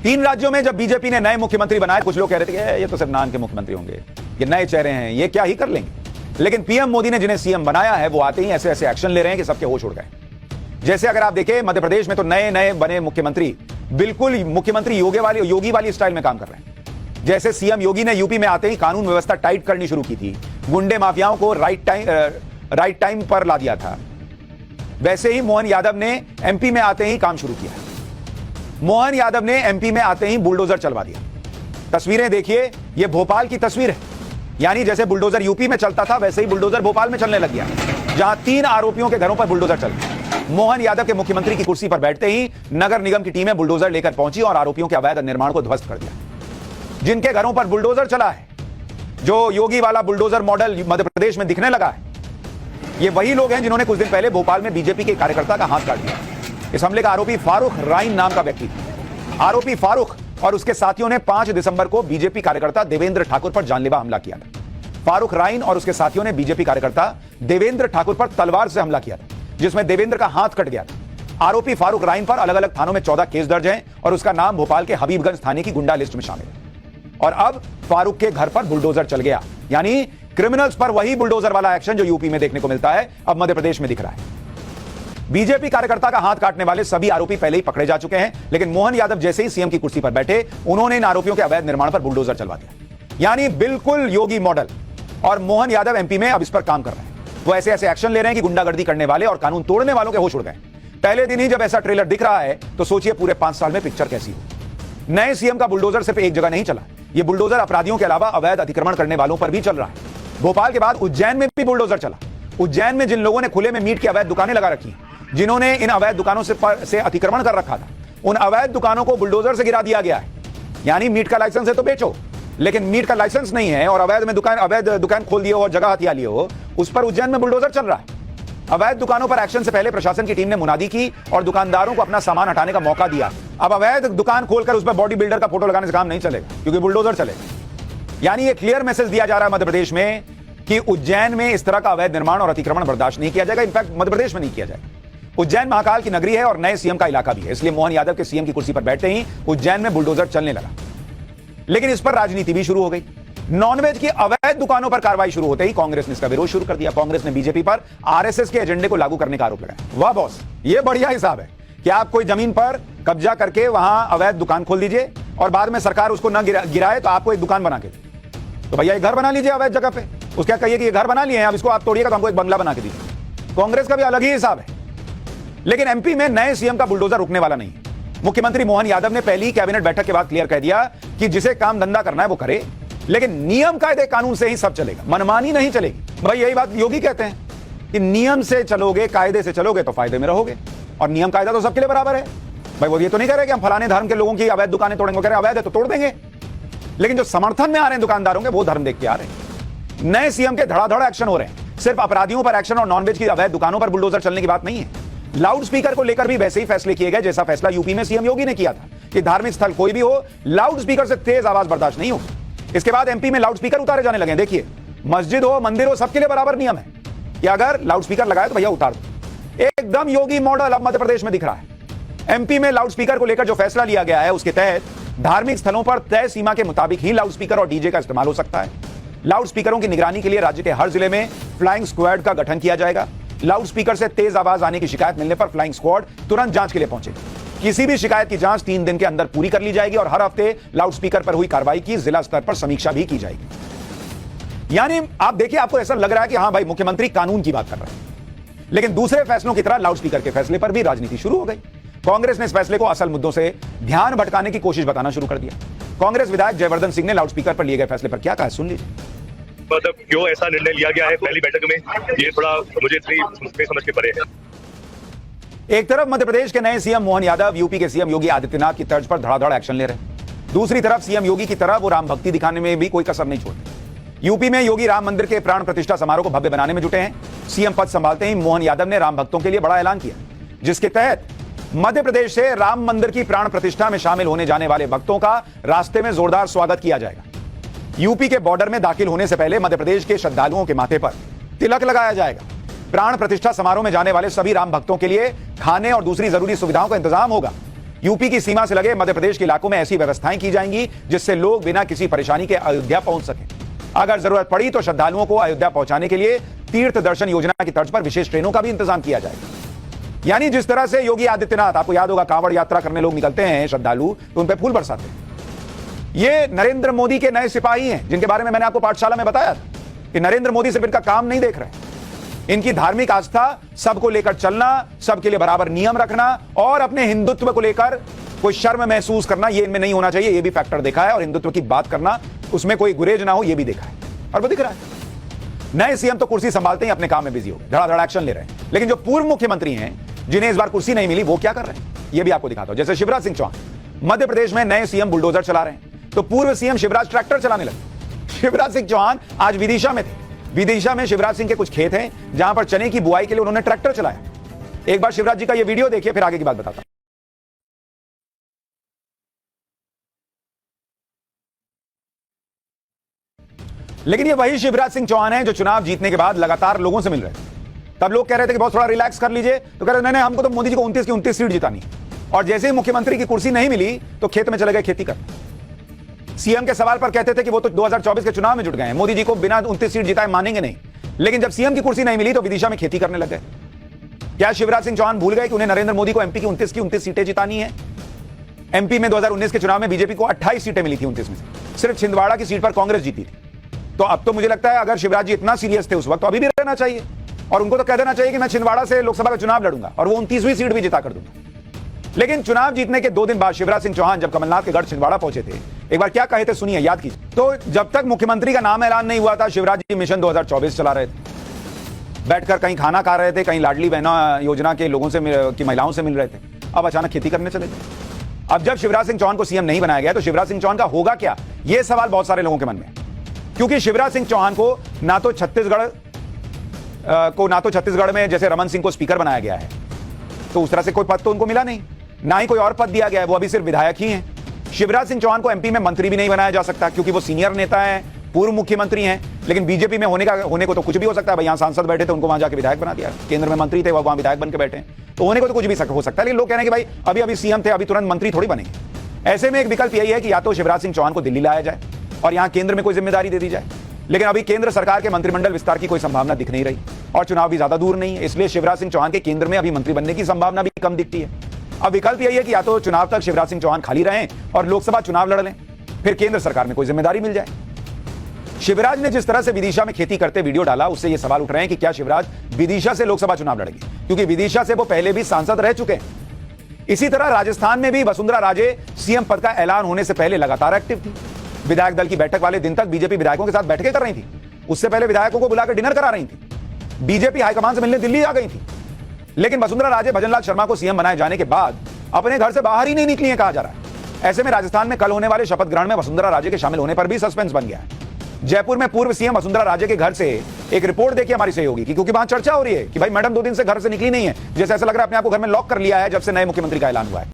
3 राज्यों में जब बीजेपी ने नए मुख्यमंत्री बनाए, कुछ लोग कह रहे थे कि ये तो सिर्फ नाम के मुख्यमंत्री होंगे, ये नए चेहरे हैं, ये क्या ही कर लेंगे। लेकिन पीएम मोदी ने जिन्हें सीएम बनाया है वो आते ही ऐसे ऐसे एक्शन ले रहे हैं कि सबके होश उड़ गए। जैसे अगर आप देखें मध्य प्रदेश में तो नए नए बने मुख्यमंत्री बिल्कुल मुख्यमंत्री योगी वाली स्टाइल में काम कर रहे हैं। जैसे सीएम योगी ने यूपी में आते ही कानून व्यवस्था टाइट करनी शुरू की थी, गुंडे माफियाओं को राइट टाइम पर ला दिया था, वैसे ही मोहन यादव ने एमपी में आते ही काम शुरू किया। मोहन यादव ने एमपी में आते ही बुलडोजर चलवा दिया। तस्वीरें देखिए, यह भोपाल की तस्वीर है, यानी जैसे बुलडोजर यूपी में चलता था वैसे ही बुलडोजर भोपाल में चलने लग गया, जहां 3 आरोपियों के घरों पर बुलडोजर चल गया। मोहन यादव के मुख्यमंत्री की कुर्सी पर बैठते ही नगर निगम की टीमें बुलडोजर लेकर पहुंची और आरोपियों के अवैध निर्माण को ध्वस्त कर दिया। जिनके घरों पर बुलडोजर चला है, जो योगी वाला बुलडोजर मॉडल मध्य प्रदेश में दिखने लगा है, ये वही लोग हैं जिन्होंने कुछ दिन पहले भोपाल में बीजेपी के कार्यकर्ता का हाथ काट दिया। इस हमले का आरोपी फारूक राइन नाम का व्यक्ति था। आरोपी फारूक और उसके साथियों ने 5 दिसंबर को बीजेपी कार्यकर्ता देवेंद्र ठाकुर पर जानलेवा हमला किया था। फारूक राइन और उसके साथियों ने बीजेपी कार्यकर्ता देवेंद्र ठाकुर पर तलवार से हमला किया था, जिसमें देवेंद्र का हाथ कट गया था। आरोपी फारूक राइन पर अलग अलग थानों में 14 केस दर्ज हैं और उसका नाम भोपाल के हबीबगंज थाने की गुंडा लिस्ट में शामिल है। और अब फारूक के घर पर बुलडोजर चल गया, यानी क्रिमिनल्स पर वही बुलडोजर वाला एक्शन जो यूपी में देखने को मिलता है अब मध्य प्रदेश में दिख रहा है। बीजेपी कार्यकर्ता का हाथ काटने वाले सभी आरोपी पहले ही पकड़े जा चुके हैं, लेकिन मोहन यादव जैसे ही सीएम की कुर्सी पर बैठे, उन्होंने इन आरोपियों के अवैध निर्माण पर बुलडोजर चलवा दिया, यानी बिल्कुल योगी मॉडल। और मोहन यादव एमपी में अब इस पर काम कर रहे हैं। वो ऐसे ऐसे एक्शन ले रहे हैं कि गुंडागर्दी करने वाले और कानून तोड़ने वालों के होश उड़ गए। पहले दिन ही जब ऐसा ट्रेलर दिख रहा है तो सोचिए पूरे 5 साल में पिक्चर कैसी हो। नए सीएम का बुलडोजर सिर्फ एक जगह नहीं चला, ये बुलडोजर अपराधियों के अलावा अवैध अतिक्रमण करने वालों पर भी चल रहा है। भोपाल के बाद उज्जैन में भी बुलडोजर चला। उज्जैन में जिन लोगों ने खुले में मीट की अवैध दुकानें लगा रखी, जिन्होंने इन अवैध दुकानों से अतिक्रमण कर रखा था, उन अवैध दुकानों को बुलडोजर से गिरा दिया गया है। यानी मीट का लाइसेंस है तो बेचो, लेकिन मीट का लाइसेंस नहीं है और अवैध दुकान खोल दिए हो और जगह हथिया लिए हो, उस पर उज्जैन में बुलडोजर चल रहा है। अवैध दुकानों पर एक्शन से पहले प्रशासन की टीम ने मुनादी की और दुकानदारों को अपना सामान हटाने का मौका दिया। अब अवैध दुकान खोलकर उस पर बॉडी बिल्डर का फोटो लगाने से काम नहीं चलेगा, क्योंकि बुलडोजर चलेगा। यानी ये क्लियर मैसेज दिया जा रहा है मध्य प्रदेश में कि उज्जैन में इस तरह का अवैध निर्माण और अतिक्रमण बर्दाश्त नहीं किया जाएगा। इनफैक्ट मध्य प्रदेश में नहीं किया जाएगा। उज्जैन महाकाल की नगरी है और नए सीएम का इलाका भी है, इसलिए मोहन यादव के सीएम की कुर्सी पर बैठते ही उज्जैन में बुलडोजर चलने लगा। लेकिन इस पर राजनीति भी शुरू हो गई। नॉनवेज की अवैध दुकानों पर कार्रवाई शुरू होते ही कांग्रेस ने इसका विरोध शुरू कर दिया। कांग्रेस ने बीजेपी पर आरएसएस के एजेंडे को लागू करने का आरोप लगाया। वाह बॉस, ये बढ़िया हिसाब है कि आप कोई जमीन पर कब्जा करके वहां अवैध दुकान खोल दीजिए और बाद में सरकार उसको न गिराए तो आपको एक दुकान बना के दे। तो भैया एक घर बना लीजिए अवैध जगह पे, उसका कहिए कि ये घर बना लिए हैं, अब इसको आप तोड़िएगा तो हमको एक बंगला बना के दीजिए। कांग्रेस का भी अलग ही हिसाब है। लेकिन एमपी में नए सीएम का बुलडोजर रुकने वाला नहीं है। मुख्यमंत्री मोहन यादव ने पहली कैबिनेट बैठक के बाद क्लियर कह दिया कि जिसे काम धंधा करना है वो करे, लेकिन नियम कायदे कानून से ही सब चलेगा, मनमानी नहीं चलेगी। भाई यही बात योगी कहते हैं कि नियम से चलोगे, कायदे से चलोगे तो फायदे में रहोगे, और नियम कायदा तो सबके लिए बराबर है। भाई वो ये तो नहीं कह रहे कि हम फलाने धर्म के लोगों की अवैध दुकानें तोड़ेंगे, वो कह रहे अवैध है तो तोड़ देंगे। लेकिन जो समर्थन में आ रहे हैं दुकानदारों के, वो धर्म देख के आ रहे हैं। नए सीएम के धड़ाधड़ एक्शन हो रहे हैं। सिर्फ अपराधियों पर एक्शन और नॉनवेज की अवैध दुकानों पर बुलडोजर चलने की बात नहीं है। लाउड स्पीकर को लेकर भी वैसे ही फैसले किए गए जैसा फैसला यूपी में सीएम योगी ने किया था कि धार्मिक स्थल कोई भी हो, लाउड स्पीकर से तेज आवाज बर्दाश्त नहीं होगी। इसके बाद एमपी में लाउड स्पीकर उतारे जाने लगे। देखिए, मस्जिद हो, मंदिर हो, सबके लिए बराबर नियम है कि अगर लाउड स्पीकर लगाए तो भैया उतार दो। एकदम योगी मॉडल अब मध्य प्रदेश में दिख रहा है। एमपी में लाउड स्पीकर को लेकर जो फैसला लिया गया है उसके तहत धार्मिक स्थलों पर तय सीमा के मुताबिक ही लाउड स्पीकर और डीजे का इस्तेमाल हो सकता है। लाउड स्पीकरों की निगरानी के लिए राज्य के हर जिले में फ्लाइंग स्क्वाड का गठन किया जाएगा। लाउड स्पीकर से तेज आवाज आने की शिकायत मिलने पर फ्लाइंग स्क्वाड तुरंत जांच के लिए पहुंचेगी। किसी भी शिकायत की जांच 3 दिन के अंदर पूरी कर ली जाएगी और हर हफ्ते लाउड स्पीकर पर हुई कार्रवाई की जिला स्तर पर समीक्षा भी की जाएगी। यानी आप देखिए, आपको ऐसा लग रहा है कि हां भाई मुख्यमंत्री कानून की बात कर रहे हैं, लेकिन दूसरे फैसलों की तरह लाउड स्पीकर के फैसले पर भी राजनीति शुरू हो गई। कांग्रेस ने इस फैसले को असल मुद्दों से ध्यान भटकाने की कोशिश बताना शुरू कर दिया। कांग्रेस विधायक जयवर्धन सिंह ने लाउड स्पीकर पर लिए गए फैसले पर क्या कहा, सुन लीजिए। मतलब क्यों ऐसा निर्णय लिया गया है पहली बैठक में, ये थोड़ा मुझे समझ के परे है। एक तरफ मध्य प्रदेश के नए सीएम मोहन यादव यूपी के सीएम योगी आदित्यनाथ की तर्ज पर धड़ाधड़ एक्शन ले रहे हैं। दूसरी तरफ सीएम योगी की तरह वो राम भक्ति दिखाने में भी कोई कसर नहीं छोड़ते। यूपी में योगी राम मंदिर के प्राण प्रतिष्ठा समारोह को भव्य बनाने में जुटे हैं। सीएम पद संभालते ही मोहन यादव ने राम भक्तों के लिए बड़ा ऐलान किया, जिसके तहत मध्य प्रदेश से राम मंदिर की प्राण प्रतिष्ठा में शामिल होने जाने वाले भक्तों का रास्ते में जोरदार स्वागत किया जाएगा। यूपी के बॉर्डर में दाखिल होने से पहले मध्य प्रदेश के श्रद्धालुओं के माथे पर तिलक लगाया जाएगा। प्राण प्रतिष्ठा समारोह में जाने वाले सभी राम भक्तों के लिए खाने और दूसरी जरूरी सुविधाओं का इंतजाम होगा। यूपी की सीमा से लगे मध्य प्रदेश के इलाकों में ऐसी व्यवस्थाएं की जाएंगी जिससे लोग बिना किसी परेशानी के अयोध्या पहुंच सकें। अगर जरूरत पड़ी तो श्रद्धालुओं को अयोध्या पहुंचाने के लिए तीर्थ दर्शन योजना की तर्ज पर विशेष ट्रेनों का भी इंतजाम किया जाएगा। यानी जिस तरह से योगी आदित्यनाथ, आपको याद होगा, कांवड़ यात्रा करने लोग निकलते हैं श्रद्धालु, तो उन पर फूल बरसाते हैं। ये नरेंद्र मोदी के नए सिपाही हैं, जिनके बारे में मैंने आपको पाठशाला में बताया था कि नरेंद्र मोदी सिर्फ इनका काम नहीं देख रहे। इनकी धार्मिक आस्था, सबको लेकर चलना, सबके लिए बराबर नियम रखना और अपने हिंदुत्व को लेकर कोई शर्म महसूस करना, ये इनमें नहीं होना चाहिए। ये भी फैक्टर देखा है। और हिंदुत्व की बात करना, उसमें कोई गुरेज ना हो, ये भी देखा है और वो दिख रहा है। नए सीएम तो कुर्सी संभालते ही अपने काम में बिजी हो गए, धड़ाधड़ एक्शन ले रहे हैं। लेकिन जो पूर्व मुख्यमंत्री हैं, जिन्हें इस बार कुर्सी नहीं मिली, वो क्या कर रहे हैं, ये भी आपको दिखाता हूं। जैसे शिवराज सिंह चौहान मध्य प्रदेश में नए सीएम बुलडोजर चला रहे हैं, तो पूर्व सीएम शिवराज ट्रैक्टर चलाने लगे। शिवराज सिंह चौहान आज विदिशा में थे। विदिशा में शिवराज सिंह के कुछ खेत हैं जहां पर चने की बुआई के लिए उन्होंने ट्रैक्टर चलाया। एक बार शिवराज जी का यह वीडियो देखिए, फिर आगे की बात बताता हूं। लेकिन ये वही शिवराज सिंह चौहान है जो चुनाव जीतने के बाद लगातार लोगों से मिल रहे थे। तब लोग कह रहे थे कि बहुत थोड़ा रिलैक्स कर लीजिए, तो कह रहे नहीं, हमको तो मोदी जी को 29 की 29 सीट जितानी है। और जैसे ही मुख्यमंत्री की कुर्सी नहीं मिली तो खेत में चले गए खेती करने। सीएम के सवाल पर कहते थे कि वो तो 2024 के चुनाव में जुट गए हैं, मोदी जी को बिना 29 सीट जिताए मानेंगे नहीं। लेकिन जब सीएम की कुर्सी नहीं मिली तो विदिशा में खेती करने लग गए। क्या शिवराज सिंह चौहान भूल गए कि उन्हें नरेंद्र मोदी को एमपी की 29 सीटें जितानी है? एमपी में 2019 के चुनाव में बीजेपी को 28 सीटें मिली थी 29 में से, सिर्फ छिंदवाड़ा की सीट पर कांग्रेस जीती थी। तो अब तो मुझे लगता है अगर शिवराज जी इतना सीरियस थे उस वक्त, तो अभी भी रहना चाहिए और उनको तो कह देना चाहिए कि मैं छिंदवाड़ा से लोकसभा का चुनाव लड़ूंगा और वो 29वीं सीट भी जिता कर दूंगा। लेकिन चुनाव जीतने के 2 दिन बाद शिवराज सिंह चौहान जब कमलनाथ के गढ़ छिंदवाड़ा पहुंचे थे, एक बार क्या कहे थे सुनिए, याद कीजिए। तो जब तक मुख्यमंत्री का नाम ऐलान नहीं हुआ था, शिवराज जी मिशन 2024 चला रहे थे। बैठकर कहीं खाना खा रहे थे, कहीं लाडली बहना योजना के लोगों से की महिलाओं से मिल रहे थे। अब अचानक खेती करने चले गए। अब जब शिवराज सिंह चौहान को सीएम नहीं बनाया गया तो शिवराज सिंह चौहान का होगा क्या, यह सवाल बहुत सारे लोगों के मन में है। क्योंकि शिवराज सिंह चौहान को ना तो छत्तीसगढ़ में जैसे रमन सिंह को स्पीकर बनाया गया है, तो उस तरह से कोई पद तो उनको मिला नहीं, ना ही कोई और पद दिया गया है, वो अभी सिर्फ विधायक ही हैं। शिवराज सिंह चौहान को एमपी में मंत्री भी नहीं बनाया जा सकता क्योंकि वो सीनियर नेता हैं, पूर्व मुख्यमंत्री हैं। लेकिन बीजेपी में होने को तो कुछ भी हो सकता है। भाई यहां सांसद बैठे थे, उनको वहां जाके विधायक बना दिया। केंद्र में मंत्री थे, वो वहां विधायक बन के बैठे, तो होने को तो कुछ भी हो सकता है। लेकिन लोग कह रहे हैं कि भाई अभी सीएम थे, अभी तुरंत मंत्री थोड़ी बनेंगे। ऐसे में एक विकल्प यही है कि या तो शिवराज सिंह चौहान को दिल्ली लाया जाए और यहां केंद्र में कोई जिम्मेदारी दे दी जाए। लेकिन अभी केंद्र सरकार के मंत्रिमंडल विस्तार की कोई संभावना दिख नहीं रही और चुनाव भी ज्यादा दूर नहीं है, इसलिए शिवराज सिंह चौहान के केंद्र में अभी मंत्री बनने की संभावना भी कम दिखती है। अब विकल्प यही है कि या तो चुनाव तक शिवराज सिंह चौहान खाली रहें और लोकसभा चुनाव लड़ लें, फिर केंद्र सरकार में कोई जिम्मेदारी मिल जाए। शिवराज ने जिस तरह से विदिशा में खेती करते वीडियो डाला, उससे ये सवाल उठ रहे हैं कि क्या शिवराज विदिशा से लोकसभा चुनाव लड़ेंगे, क्योंकि विदिशा से वो पहले भी सांसद रह चुके हैं। इसी तरह राजस्थान में भी वसुंधरा राजे सीएम पद का ऐलान होने से पहले लगातार एक्टिव थी। विधायक दल की बैठक वाले दिन तक बीजेपी विधायकों के साथ बैठकें कर रही थी। उससे पहले विधायकों को बुलाकर डिनर करा रही थी। बीजेपी हाईकमान से मिलने दिल्ली आ गई थी। लेकिन वसुंधरा राजे भजनलाल शर्मा को सीएम बनाए जाने के बाद अपने घर से बाहर ही नहीं निकली है, कहा जा रहा है। ऐसे में राजस्थान में कल होने वाले शपथ ग्रहण में वसुंधरा राजे के शामिल होने पर भी सस्पेंस बन गया है। जयपुर में पूर्व सीएम वसुंधरा राजे के घर से एक रिपोर्ट देखी हमारी सहयोगी की, क्योंकि वहां चर्चा हो रही है कि भाई मैडम 2 दिन से घर से निकली नहीं है, जैसे ऐसा लग रहा है अपने आप को घर में लॉक कर लिया है जब से नए मुख्यमंत्री का ऐलान हुआ है।